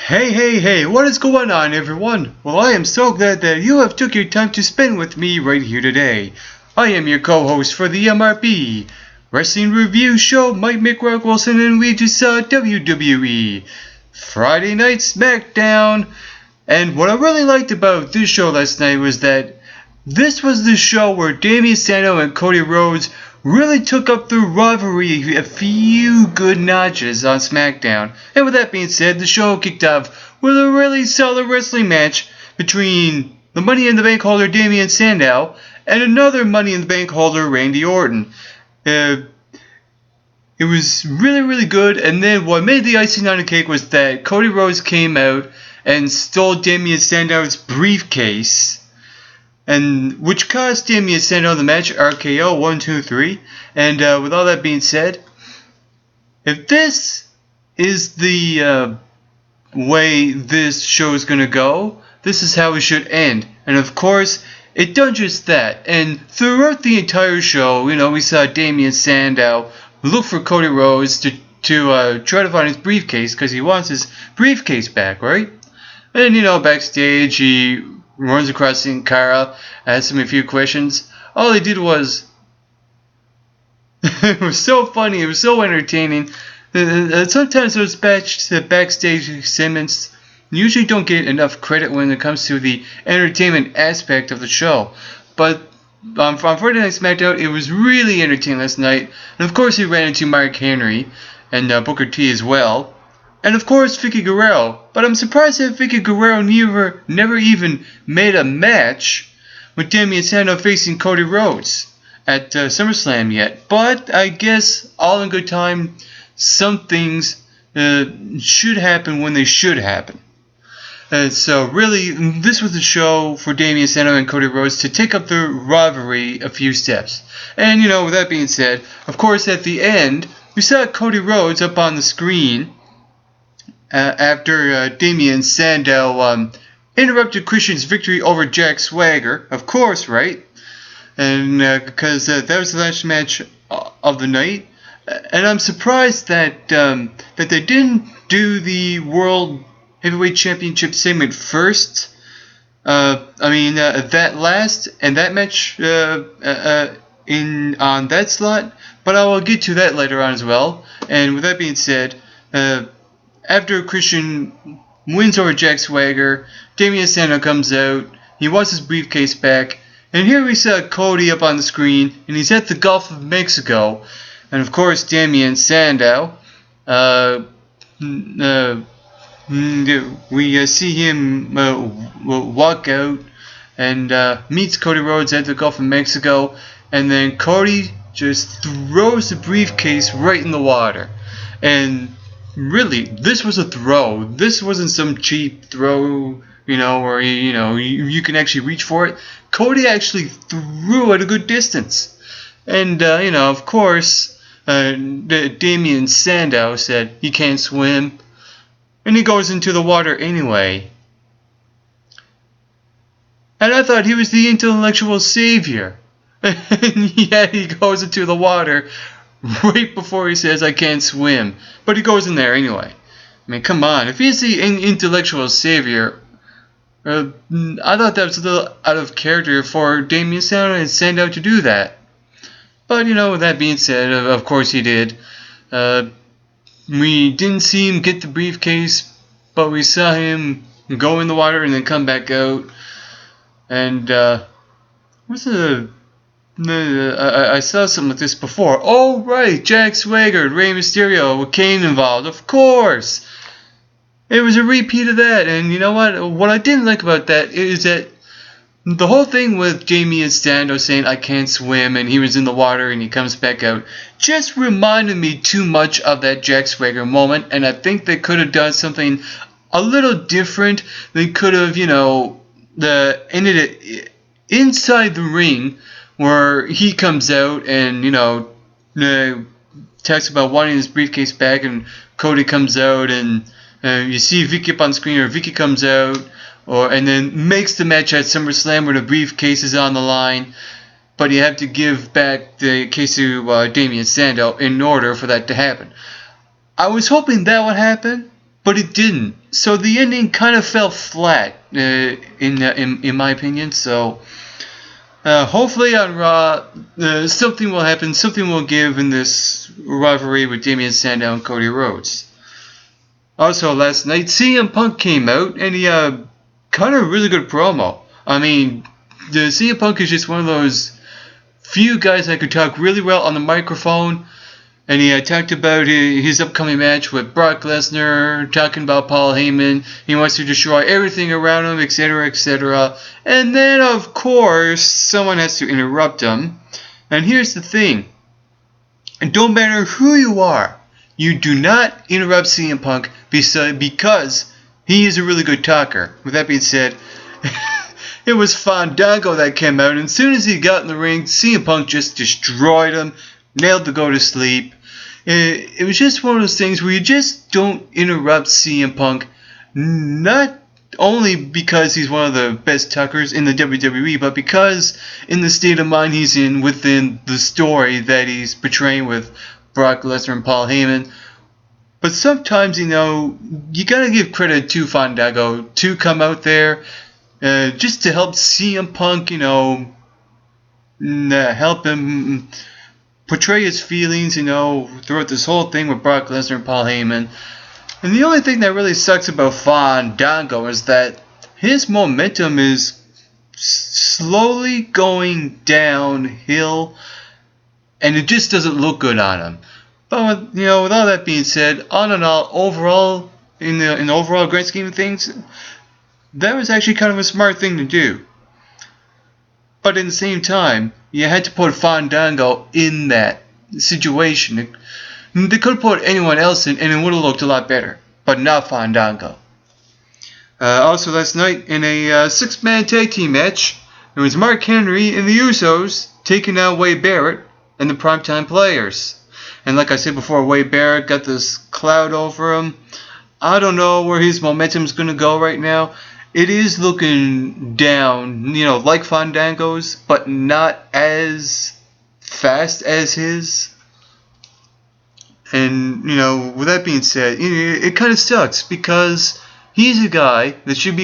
Hey, what is going on, everyone? Well, I am so glad that you have took your time to spend with me right here today. I am your co-host for the MRP Wrestling Review Show, Mike Wilson, and we just saw WWE Friday Night SmackDown. And what I really liked about this show last night was that this was the show where Damien, Sandow, and Cody Rhodes really took up the rivalry a few good notches on SmackDown. And with that being said, the show kicked off with a really solid wrestling match between the Money in the Bank holder Damien Sandow and another Money in the Bank holder Randy Orton. It was really good, and then what made the icing on the cake was that Cody Rhodes came out and stole Damien Sandow's briefcase, and which cost Damien Sandow the match, RKO 1, 2, 3. And with all that being said, if this is the way this show is gonna go, this is how it should end. And of course, it done just that. And throughout the entire show, we saw Damien Sandow look for Cody Rhodes to try to find his briefcase because he wants his briefcase back, right? And backstage he runs across Sin Cara, asks him a few questions. All he did was it was so funny, it was so entertaining. Sometimes those backstage segments usually don't get enough credit when it comes to the entertainment aspect of the show. But on Friday Night SmackDown, it was really entertaining last night. And of course, he ran into Mark Henry and Booker T as well. And of course, Vicky Guerrero. But I'm surprised that Vicky Guerrero never even made a match with Damien Sandow facing Cody Rhodes at SummerSlam yet. But I guess all in good time, some things should happen when they should happen. So really, this was the show for Damien Sandow and Cody Rhodes to take up the rivalry a few steps. And with that being said, of course at the end, we saw Cody Rhodes up on the screen after Damien Sandow interrupted Christian's victory over Jack Swagger, of course, right? And because that was the last match of the night. And I'm surprised that that they didn't do the World Heavyweight Championship segment first. That last and that match on that slot. But I will get to that later on as well. And with that being said, after Christian wins over Jack Swagger, Damien Sandow comes out. He wants his briefcase back. And here we saw Cody up on the screen, and he's at the Gulf of Mexico. And of course, Damien Sandow, we see him walk out and meets Cody Rhodes at the Gulf of Mexico. And then Cody just throws the briefcase right in the water. And really, this was a throw. This wasn't some cheap throw, where you can actually reach for it. Cody actually threw at a good distance. And, of course, Damien Sandow said he can't swim. And he goes into the water anyway. And I thought he was the intellectual savior. And yet he goes into the water right before he says, I can't swim. But he goes in there anyway. I mean, come on. If he's the intellectual savior, I thought that was a little out of character for Damien Sandow to do that. But, with that being said, of course he did. We didn't see him get the briefcase, but we saw him go in the water and then come back out. And, I saw something like this before. Oh, right, Jack Swagger, Rey Mysterio with Kane involved. Of course. It was a repeat of that. And you know what? What I didn't like about that is that the whole thing with Damien Sandow saying I can't swim and he was in the water and he comes back out just reminded me too much of that Jack Swagger moment. And I think they could have done something a little different. They could have, ended it inside the ring, where he comes out and, talks about wanting his briefcase back, and Cody comes out and you see Vicky up on screen, or Vicky comes out, and then makes the match at SummerSlam where the briefcase is on the line, but you have to give back the case to Damien Sandow in order for that to happen. I was hoping that would happen, but it didn't. So the ending kind of fell flat, in my opinion. So hopefully on Raw, something will happen, something will give in this rivalry with Damien, Sandow, and Cody Rhodes. Also, last night, CM Punk came out, and he cut a really good promo. I mean, the CM Punk is just one of those few guys that could talk really well on the microphone. And he talked about his upcoming match with Brock Lesnar, talking about Paul Heyman. He wants to destroy everything around him, etc., etc. And then, of course, someone has to interrupt him. And here's the thing. It don't matter who you are. You do not interrupt CM Punk because he is a really good talker. With that being said, it was Fandango that came out. And as soon as he got in the ring, CM Punk just destroyed him. Nailed to go to sleep. It was just one of those things where you just don't interrupt CM Punk. Not only because he's one of the best talkers in the WWE, but because in the state of mind he's in within the story that he's portraying with Brock Lesnar and Paul Heyman. But sometimes, you gotta give credit to Fandango to come out there just to help CM Punk, help him portray his feelings, throughout this whole thing with Brock Lesnar and Paul Heyman. And the only thing that really sucks about Fandango is that his momentum is slowly going downhill, and it just doesn't look good on him. But with all that being said, all in all, overall, in the overall grand scheme of things, that was actually kind of a smart thing to do. But at the same time, you had to put Fandango in that situation. They could have put anyone else in, and it would have looked a lot better. But not Fandango. Also last night, in a six-man tag team match, it was Mark Henry and the Usos taking out Wade Barrett and the Primetime Players. And like I said before, Wade Barrett got this cloud over him. I don't know where his momentum's going to go right now. It is looking down, like Fandango's, but not as fast as his. And, with that being said, it kind of sucks because he's a guy that should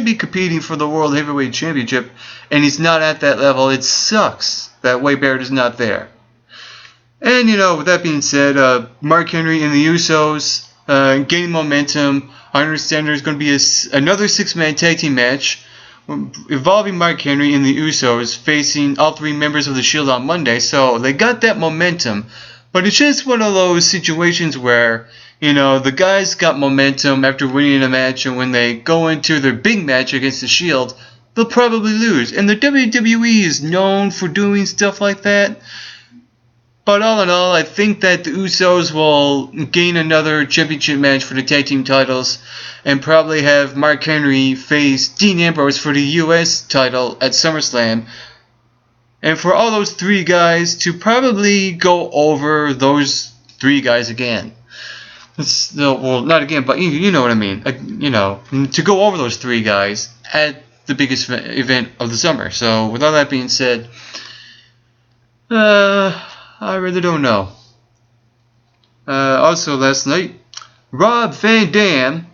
be competing for the World Heavyweight Championship, and he's not at that level. It sucks that Wade Barrett is not there. And, with that being said, Mark Henry and the Usos gaining momentum. I understand there's going to be another six-man tag team match involving Mark Henry and the Usos facing all three members of the Shield on Monday. So they got that momentum. But it's just one of those situations where, the guys got momentum after winning a match, and when they go into their big match against the Shield, they'll probably lose. And the WWE is known for doing stuff like that. But all in all, I think that the Usos will gain another championship match for the tag team titles and probably have Mark Henry face Dean Ambrose for the US title at SummerSlam. And for all those three guys to probably go over those three guys again. Not again, but you know what I mean. To go over those three guys at the biggest event of the summer. So with all that being said, I really don't know. Also last night, Rob Van Dam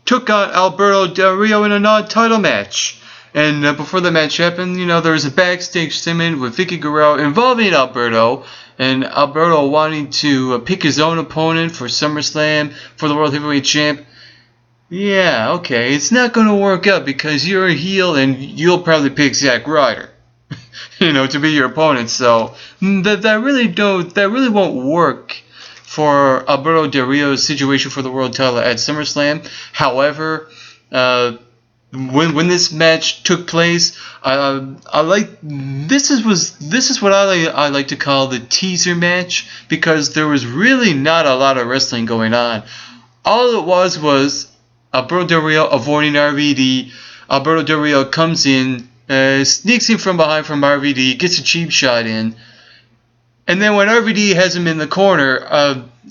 took on Alberto Del Rio in a non-title match. And before the match happened, there was a backstage segment with Vicky Guerrero involving Alberto. And Alberto wanting to pick his own opponent for SummerSlam for the World Heavyweight Champ. Yeah, okay, it's not going to work out because you're a heel and you'll probably pick Zack Ryder. To be your opponent. So that really won't work for Alberto Del Rio's situation for the world title at SummerSlam. However, when this match took place, this is what I like to call the teaser match, because there was really not a lot of wrestling going on. All it was Alberto Del Rio avoiding RVD. Alberto Del Rio comes in, sneaks in from behind from RVD, gets a cheap shot in, and then when RVD has him in the corner,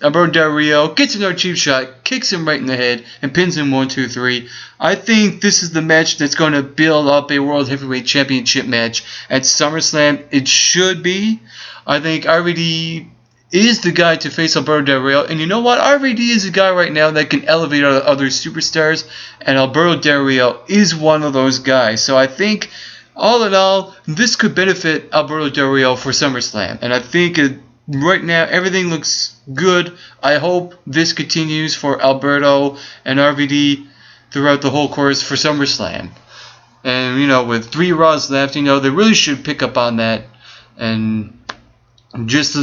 Alberto Del Rio gets another cheap shot, kicks him right in the head, and pins him 1-2-3. I think this is the match that's going to build up a World Heavyweight Championship match at SummerSlam. It should be. I think RVD is the guy to face Alberto Del Rio. And you know what? RVD is a guy right now that can elevate other superstars, and Alberto Del Rio is one of those guys. So I think, all in all, this could benefit Alberto Del Rio for SummerSlam. And I think right now everything looks good. I hope this continues for Alberto and RVD throughout the whole course for SummerSlam. And, with 3 Raws left, they really should pick up on that and just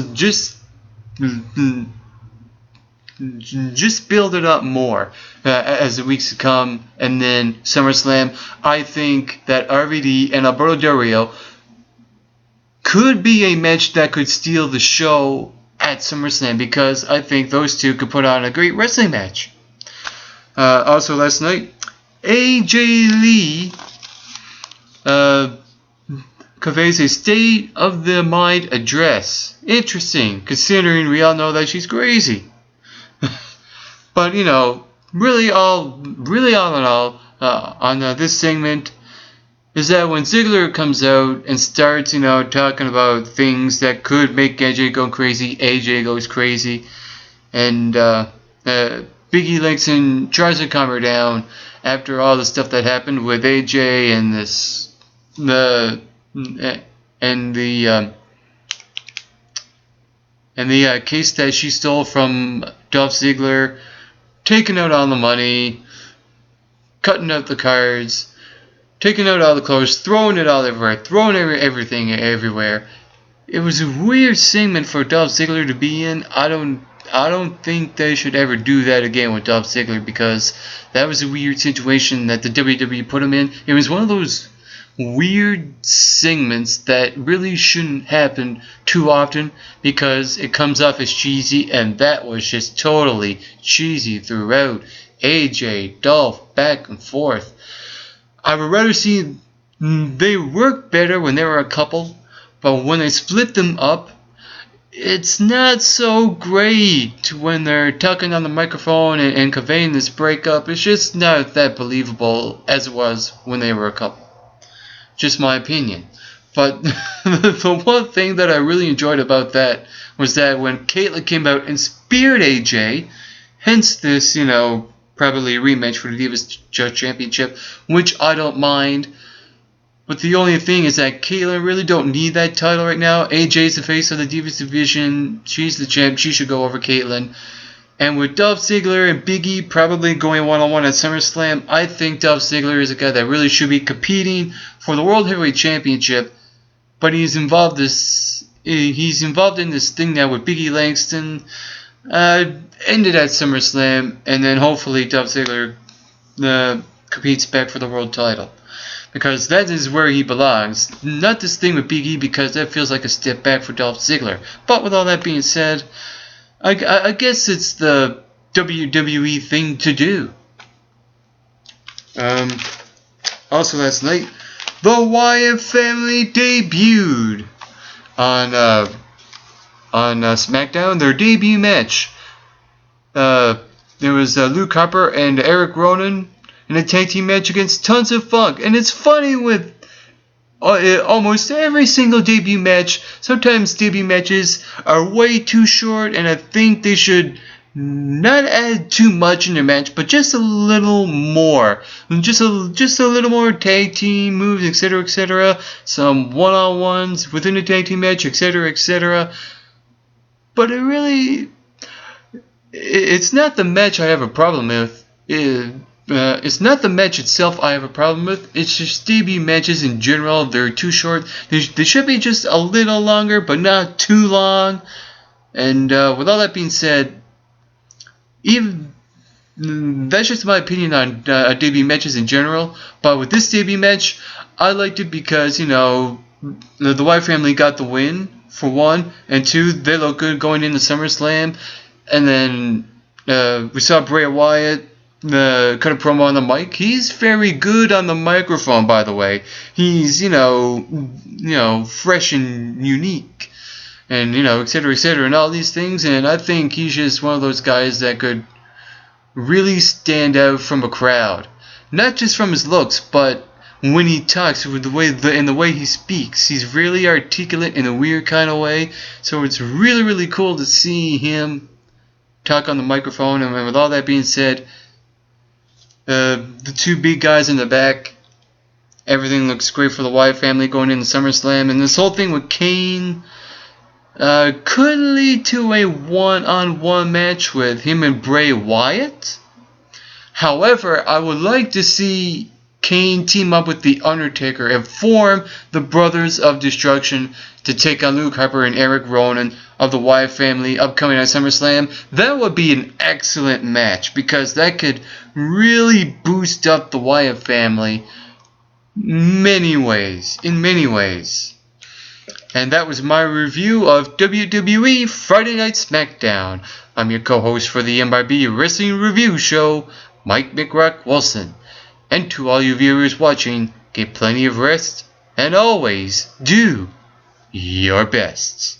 build it up more as the weeks come. And then SummerSlam, I think that RVD and Alberto Del Rio could be a match that could steal the show at SummerSlam, because I think those two could put on a great wrestling match. Also last night, AJ Lee conveys a state of the mind address. Interesting, considering we all know that she's crazy. But really all in all, on this segment, is that when Ziggler comes out and starts, talking about things that could make AJ go crazy, AJ goes crazy, and Big E Langston tries to calm her down after all the stuff that happened with AJ and the case that she stole from Dolph Ziggler, taking out all the money, cutting out the cards, taking out all the clothes, throwing it all everywhere, throwing everything everywhere. It was a weird segment for Dolph Ziggler to be in. I don't think they should ever do that again with Dolph Ziggler, because that was a weird situation that the WWE put him in. It was one of those weird segments that really shouldn't happen too often, because it comes off as cheesy, and that was just totally cheesy throughout. AJ, Dolph, back and forth. I would rather see they work better when they were a couple, but when they split them up, it's not so great when they're talking on the microphone and conveying this breakup. It's just not that believable as it was when they were a couple. Just my opinion. But the one thing that I really enjoyed about that was that when Caitlyn came out and speared AJ, hence this, probably a rematch for the Divas Championship, which I don't mind. But the only thing is that Caitlyn really don't need that title right now. AJ's the face of the Divas division. She's the champ. She should go over Caitlyn. And with Dolph Ziggler and Big E probably going one-on-one at SummerSlam, I think Dolph Ziggler is a guy that really should be competing for the World Heavyweight Championship. But he's involved in this thing now with Big E Langston. Ended at SummerSlam, and then hopefully Dolph Ziggler competes back for the world title, because that is where he belongs. Not this thing with Big E, because that feels like a step back for Dolph Ziggler. But with all that being said, I guess it's the WWE thing to do. Also last night, the Wyatt Family debuted on SmackDown. Their debut match. There was Luke Harper and Eric Rowan in a tag team match against Tons of Funk. And it's funny with almost every single debut match, sometimes debut matches are way too short, and I think they should not add too much in their match, but just a little more. Just a little more tag team moves, etc., etc. Some one-on-ones within the tag team match, etc., etc. But it's not the match I have a problem with. It's not the match itself I have a problem with. It's just debut matches in general. They're too short. They should be just a little longer, but not too long. And with all that being said, that's just my opinion on debut matches in general. But with this debut match, I liked it because, the Wyatt family got the win, for one. And two, they look good going into SummerSlam. And then we saw Bray Wyatt cut a promo on the mic. He's very good on the microphone, by the way. He's, fresh and unique. And, etc., etc., and all these things. And I think he's just one of those guys that could really stand out from a crowd. Not just from his looks, but when he talks, with the way he speaks. He's really articulate in a weird kind of way. So it's really, really cool to see him talk on the microphone. And with all that being said, the two big guys in the back, everything looks great for the Wyatt family going into SummerSlam. And this whole thing with Kane could lead to a one-on-one match with him and Bray Wyatt. However, I would like to see Kane team up with The Undertaker and form the Brothers of Destruction to take on Luke Harper and Eric Rowan of the Wyatt family upcoming at SummerSlam. That would be an excellent match because that could really boost up the Wyatt family in many ways. And that was my review of WWE Friday Night SmackDown. I'm your co-host for the MRB Wrestling Review Show, Mike McRock Wilson. And to all you viewers watching, get plenty of rest and always do your best.